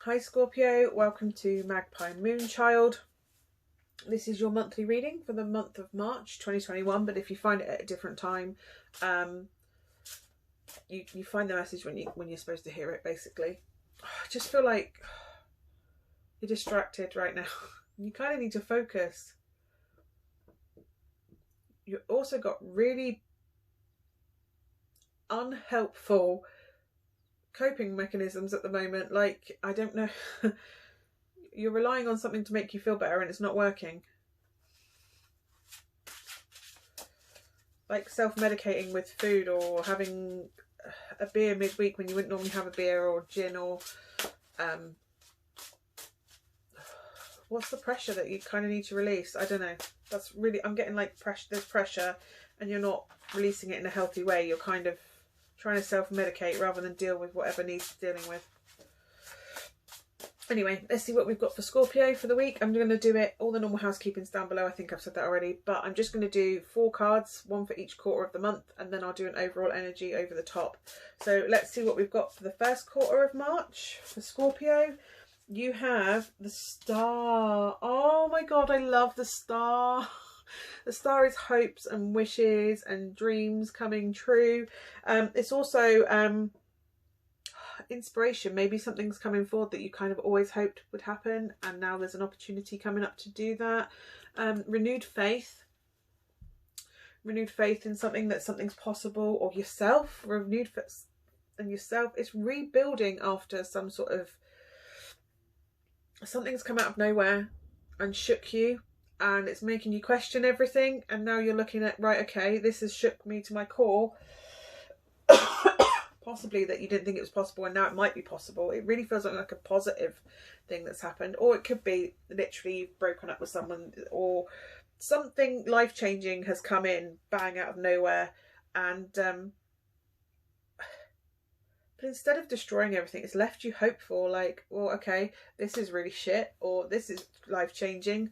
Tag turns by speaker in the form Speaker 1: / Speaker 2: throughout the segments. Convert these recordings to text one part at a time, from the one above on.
Speaker 1: Hi Scorpio, welcome to Magpie Moonchild. This is your monthly reading for the month of March 2021, but if you find it at a different time, you find the message when you're supposed to hear it, basically. I just feel like you're distracted right now. You kind of need to focus. You've also got really unhelpful coping mechanisms at the moment. Like, I don't know. You're relying on something to make you feel better and it's not working. Like self-medicating with food, or having a beer midweek when you wouldn't normally have a beer, or gin, or what's the pressure that you kind of need to release? I don't know. That's really, I'm getting like pressure. There's pressure and you're not releasing it in a healthy way. You're kind of trying to self-medicate rather than deal with whatever needs dealing with. Anyway, let's see what we've got for Scorpio for the week. I'm going to do it, all the normal housekeeping's down below. I think I've said that already, but I'm just going to do 4 cards, one for each quarter of the month, and then I'll do an overall energy over the top. So let's see what we've got for the first quarter of March for Scorpio. You have the Star. Oh my God, I love the Star. The Star is hopes and wishes and dreams coming true. It's also inspiration. Maybe something's coming forward that you kind of always hoped would happen, and now there's an opportunity coming up to do that. Renewed faith in something, that something's possible, or yourself. Renewed faith in yourself. It's rebuilding after some sort of, something's come out of nowhere and shook you, and it's making you question everything, and now you're looking at, right, okay, this has shook me to my core. Possibly that you didn't think it was possible, and now it might be possible. It really feels like a positive thing that's happened, or it could be literally you've broken up with someone, or something life-changing has come in, bang, out of nowhere, and but instead of destroying everything, it's left you hopeful, like, well, okay, this is really shit, or this is life-changing.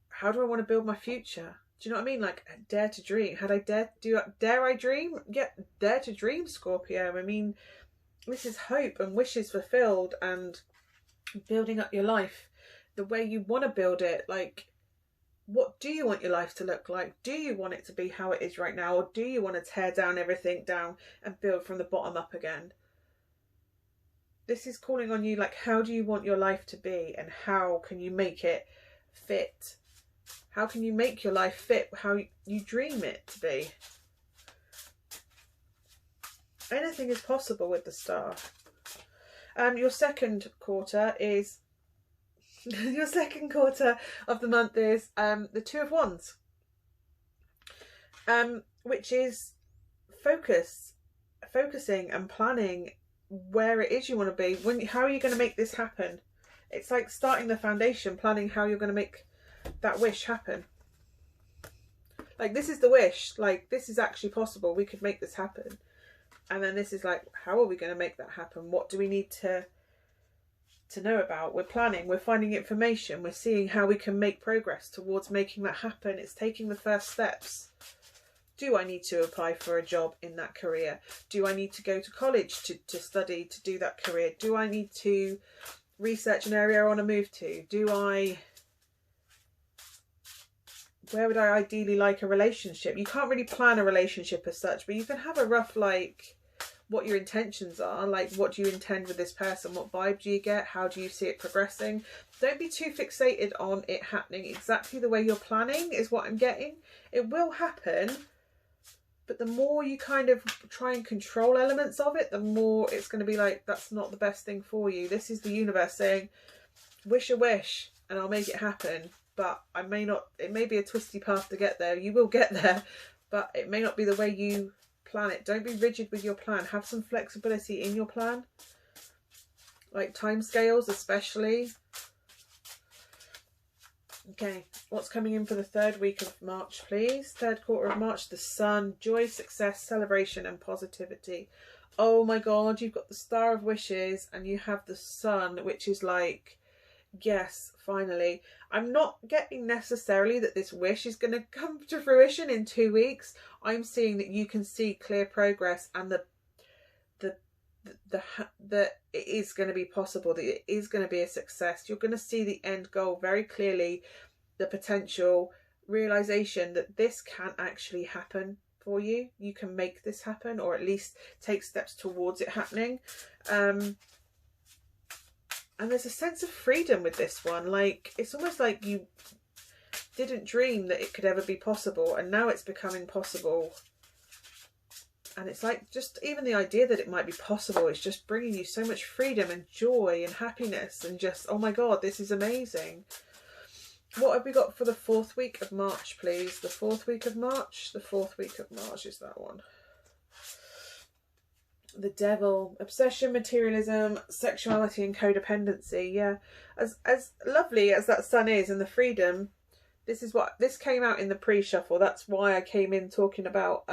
Speaker 1: How do I want to build my future? Do you know what I mean? Like, dare to dream. Dare I dream? Yeah, dare to dream, Scorpio. I mean, this is hope and wishes fulfilled, and building up your life the way you want to build it. Like, what do you want your life to look like? Do you want it to be how it is right now? Or do you want to tear everything down and build from the bottom up again? This is calling on you, like, how do you want your life to be, and how can you make it fit? How can you make your life fit how you dream it to be? Anything is possible with the Star. Your second quarter is your second quarter of the month is the Two of Wands, which is focusing and planning where it is you want to be. How are you going to make this happen? It's like starting the foundation, planning how you're going to make that wish happen. Like, this is the wish, like, this is actually possible, we could make this happen. And then this is like, how are we going to make that happen? What do we need to know about? We're planning, we're finding information, we're seeing how we can make progress towards making that happen. It's taking the first steps. Do I need to apply for a job in that career? Do I need to go to college to study to do that career? Do I need to research an area I want to move to? Where would I ideally like a relationship? You can't really plan a relationship as such, but you can have a rough, like, what your intentions are. Like, what do you intend with this person? What vibe do you get? How do you see it progressing? Don't be too fixated on it happening exactly the way you're planning, is what I'm getting. It will happen, but the more you kind of try and control elements of it, the more it's going to be like, that's not the best thing for you. This is the universe saying, wish a wish and I'll make it happen. But it may be a twisty path to get there. You will get there, but it may not be the way you plan it. Don't be rigid with your plan. Have some flexibility in your plan. Like timescales especially. Okay, what's coming in for the third week of March, please? Third quarter of March, the Sun, joy, success, celebration and positivity. Oh my God, you've got the Star of Wishes and you have the Sun, which is like, yes, finally. I'm not getting necessarily that this wish is going to come to fruition in 2 weeks. I'm seeing that you can see clear progress, and the that it is going to be possible, that it is going to be a success. You're going to see the end goal very clearly, the potential realization that this can actually happen for you. You can make this happen, or at least take steps towards it happening. And there's a sense of freedom with this one. Like, it's almost like you didn't dream that it could ever be possible, and now it's becoming possible. And it's like, just even the idea that it might be possible is just bringing you so much freedom and joy and happiness, and just, oh my God, this is amazing. What have we got for the 4th week of March, please? The 4th week of March? The 4th week of March is that one. The Devil, obsession, materialism, sexuality and codependency. Yeah, as lovely as that sun is, and the freedom, this came out in the pre-shuffle. That's why I came in talking about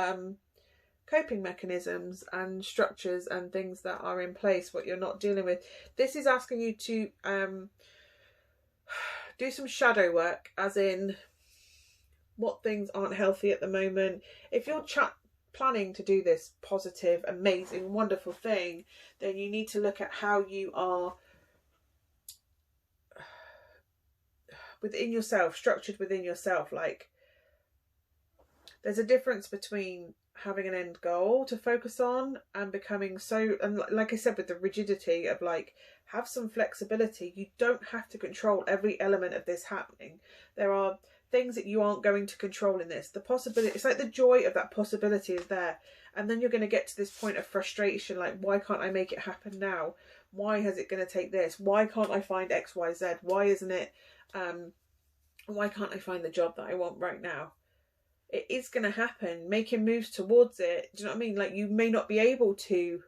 Speaker 1: coping mechanisms and structures and things that are in place, what you're not dealing with. This is asking you to do some shadow work, as in what things aren't healthy at the moment. If you're planning to do this positive, amazing, wonderful thing, then you need to look at how you are within yourself, structured within yourself. Like, there's a difference between having an end goal to focus on and becoming so, and like I said, with the rigidity of, like, have some flexibility. You don't have to control every element of this happening. There are things that you aren't going to control in this. The possibility, it's like the joy of that possibility is there, and then you're going to get to this point of frustration, like, why can't I make it happen now? Why is it going to take this? Why can't I find XYZ? Why isn't it why can't I find the job that I want right now? It is going to happen. Making moves towards it. Do you know what I mean? Like, you may not be able to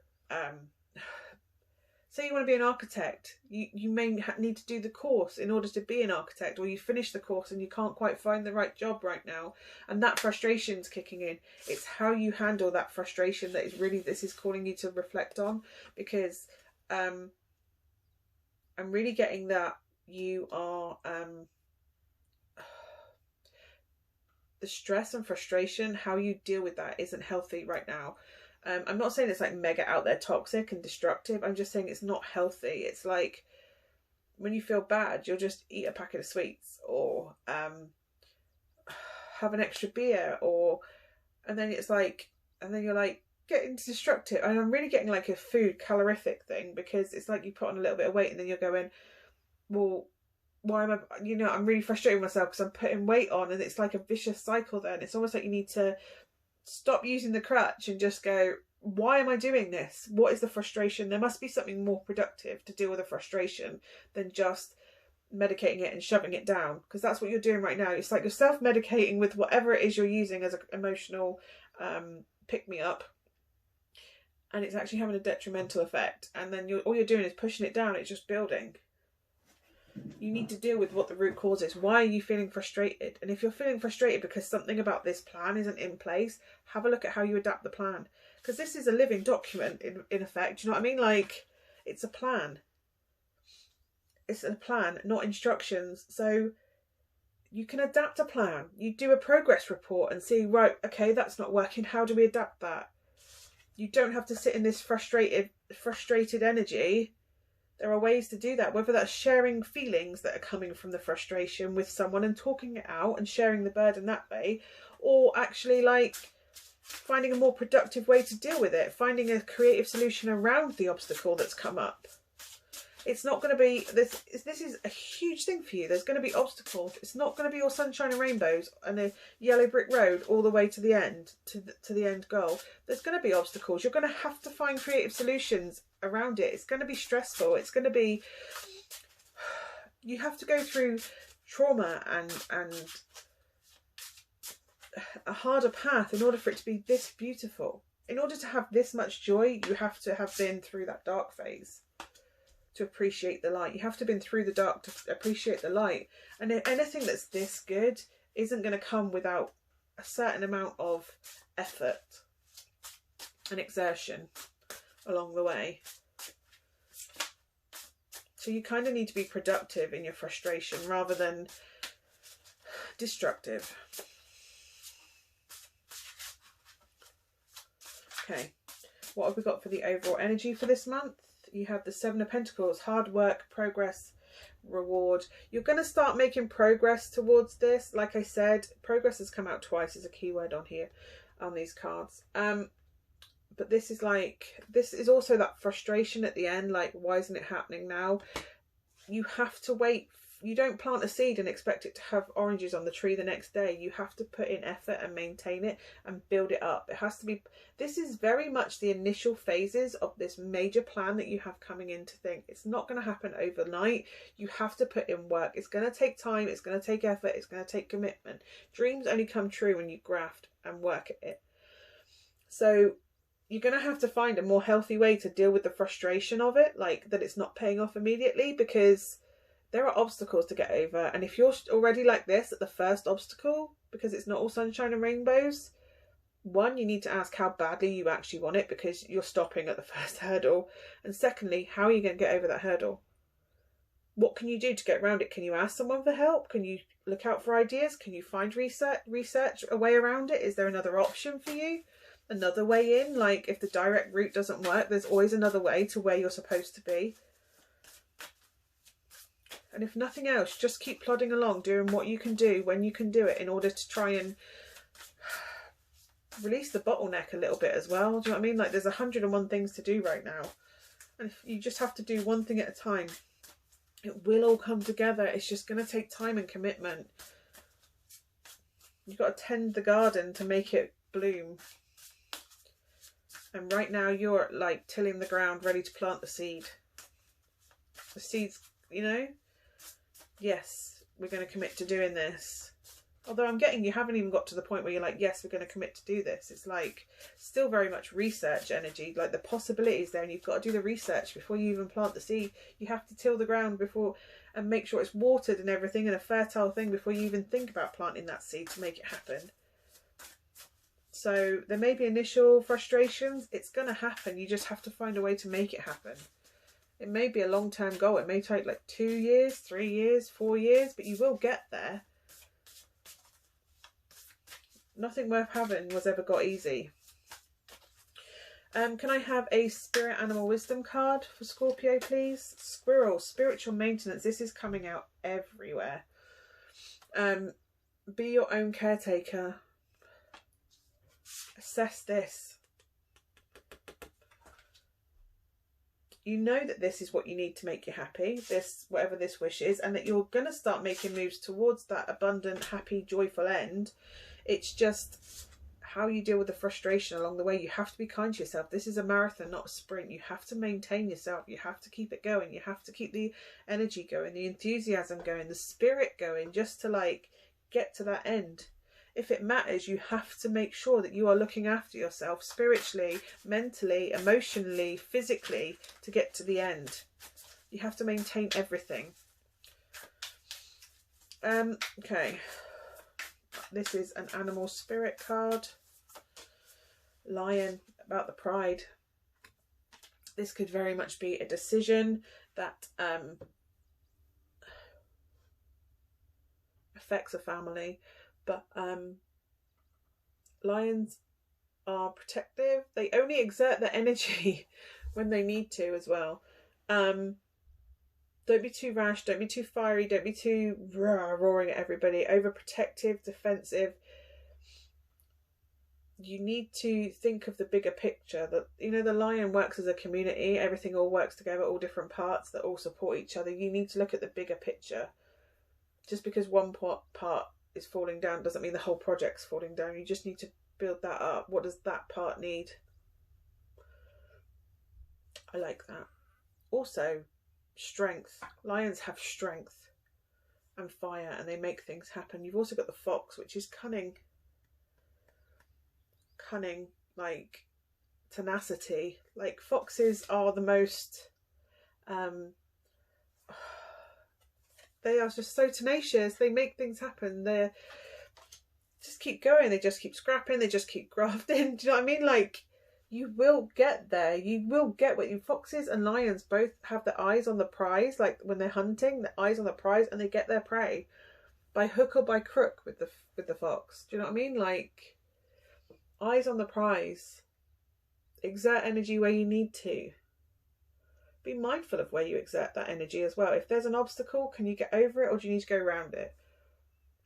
Speaker 1: say you want to be an architect. You may need to do the course in order to be an architect, or you finish the course and you can't quite find the right job right now, and that frustration's kicking in. It's how you handle that frustration that is really, this is calling you to reflect on, because I'm really getting that you are the stress and frustration, how you deal with that isn't healthy right now. I'm not saying it's like mega out there toxic and destructive. I'm just saying it's not healthy. It's like, when you feel bad, you'll just eat a packet of sweets, or have an extra beer, and then it's like, and then you're like getting destructive. And I'm really getting like a food calorific thing, because it's like you put on a little bit of weight and then you're going, well, why am I, I'm really frustrating myself because I'm putting weight on, and it's like a vicious cycle then. It's almost like you need to stop using the crutch and just go, why am I doing this? What is the frustration? There must be something more productive to deal with the frustration than just medicating it and shoving it down, because that's what you're doing right now. It's like you're self-medicating with whatever it is you're using as an emotional pick-me-up, and it's actually having a detrimental effect, and then all you're doing is pushing it down. It's just building. You need to deal with what the root cause is. Why are you feeling frustrated? And if you're feeling frustrated because something about this plan isn't in place, have a look at how you adapt the plan. Because this is a living document in effect. Do you know what I mean? Like, it's a plan. It's a plan, not instructions. So you can adapt a plan. You do a progress report and see, right, okay, that's not working. How do we adapt that? You don't have to sit in this frustrated energy. There are ways to do that, whether that's sharing feelings that are coming from the frustration with someone and talking it out and sharing the burden that way, or actually like finding a more productive way to deal with it, finding a creative solution around the obstacle that's come up. It's not going to be, this is a huge thing for you. There's going to be obstacles. It's not going to be all sunshine and rainbows and a yellow brick road all the way to the end, to the end goal. There's going to be obstacles. You're going to have to find creative solutions around it. It's going to be stressful. It's going to be, you have to go through trauma and a harder path in order for it to be this beautiful. In order to have this much joy, you have to have been through that dark phase to appreciate the light. You have to have been through the dark to appreciate the light. And anything that's this good isn't going to come without a certain amount of effort and exertion along the way. So you kind of need to be productive in your frustration rather than destructive. Okay, What have we got for the overall energy for this month? You have the Seven of Pentacles, hard work, progress, reward. You're going to start making progress towards this. Like I said, progress has come out twice as a keyword on here, on these cards. But this is like, this is also that frustration at the end, like, why isn't it happening now? You have to wait. You don't plant a seed and expect it to have oranges on the tree the next day. You have to put in effort and maintain it and build it up. It has to be, this is very much the initial phases of this major plan that you have coming into thing. It's not going to happen overnight. You have to put in work. It's going to take time. It's going to take effort. It's going to take commitment. Dreams only come true when you graft and work at it. So you're going to have to find a more healthy way to deal with the frustration of it, like that it's not paying off immediately, because there are obstacles to get over. And if you're already like this at the first obstacle, because it's not all sunshine and rainbows, one, you need to ask how badly you actually want it, because you're stopping at the first hurdle. And secondly, how are you going to get over that hurdle? What can you do to get around it? Can you ask someone for help? Can you look out for ideas? Can you find research a way around it? Is there another option for you? Another way in? Like, if the direct route doesn't work, there's always another way to where you're supposed to be. And if nothing else, just keep plodding along, doing what you can do when you can do it, in order to try and release the bottleneck a little bit as well. Do you know what I mean? Like, there's 101 things to do right now. And if you just have to do one thing at a time, it will all come together. It's just going to take time and commitment. You've got to tend the garden to make it bloom. And right now you're like tilling the ground, ready to plant the seed. The seeds, you know? Yes, we're going to commit to doing this. Although I'm getting, you haven't even got to the point where you're like, yes, we're going to commit to do this. It's like still very much research energy, like the possibilities there, and you've got to do the research before you even plant the seed. You have to till the ground before and make sure it's watered and everything, and a fertile thing before you even think about planting that seed to make it happen. So there may be initial frustrations. It's going to happen. You just have to find a way to make it happen. It may be a long-term goal. It may take like 2 years, 3 years, 4 years, but you will get there. Nothing worth having was ever got easy. Can I have a Spirit Animal Wisdom card for Scorpio, please? Squirrel, spiritual maintenance. This is coming out everywhere. Be your own caretaker. Assess this. You know that this is what you need to make you happy, this, whatever this wish is, and that you're going to start making moves towards that abundant, happy, joyful end. It's just how you deal with the frustration along the way. You have to be kind to yourself. This is a marathon, not a sprint. You have to maintain yourself. You have to keep it going. You have to keep the energy going, the enthusiasm going, the spirit going, just to like get to that end. If it matters, you have to make sure that you are looking after yourself spiritually, mentally, emotionally, physically to get to the end. You have to maintain everything. Okay. This is an animal spirit card. Lion, about the pride. This could very much be a decision that affects a family. But lions are protective. They only exert their energy when they need to as well. Don't be too rash. Don't be too fiery. Don't be too roaring at everybody. Overprotective, defensive. You need to think of the bigger picture. That, you know, the lion works as a community. Everything all works together, all different parts that all support each other. You need to look at the bigger picture. Just because one part is falling down doesn't mean the whole project's falling down. You just need to build that up. What does that part need? I like that. Also, strength. Lions have strength and fire, and they make things happen. You've also got the fox, which is cunning, like tenacity. Like, foxes are the most they are just so tenacious. They make things happen. They just keep going. They just keep scrapping. They just keep grafting. Do you know what I mean? Like, you will get there. You will get what you... Foxes and lions both have their eyes on the prize. Like, when they're hunting, their eyes on the prize, and they get their prey by hook or by crook with the fox. Do you know what I mean? Like, eyes on the prize. exert energy where you need to. Be mindful of where you exert that energy as well. If there's an obstacle, can you get over it, or do you need to go around it?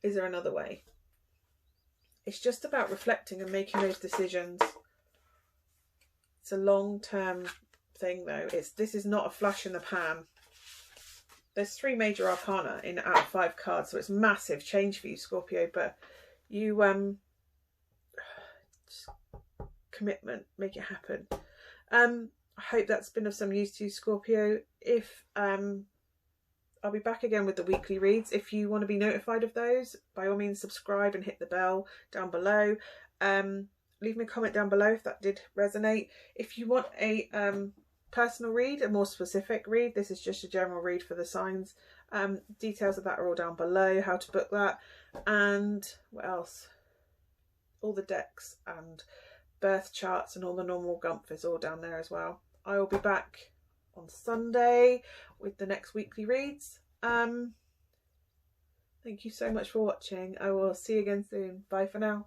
Speaker 1: Is there another way? It's just about reflecting and making those decisions. It's a long-term thing though. This is not a flash in the pan. There's 3 major arcana in out of 5 cards, so it's massive change for you, Scorpio, but you commitment, make it happen. I hope that's been of some use to you, Scorpio. If I'll be back again with the weekly reads. If you want to be notified of those, by all means subscribe and hit the bell down below. Leave me a comment down below if that did resonate. If you want a personal read, a more specific read, this is just a general read for the signs. Details of that are all down below, how to book that, and what else? All the decks and birth charts and all the normal gumph is all down there as well. I will be back on Sunday with the next weekly reads. Thank you so much for watching. I will see you again soon. Bye for now.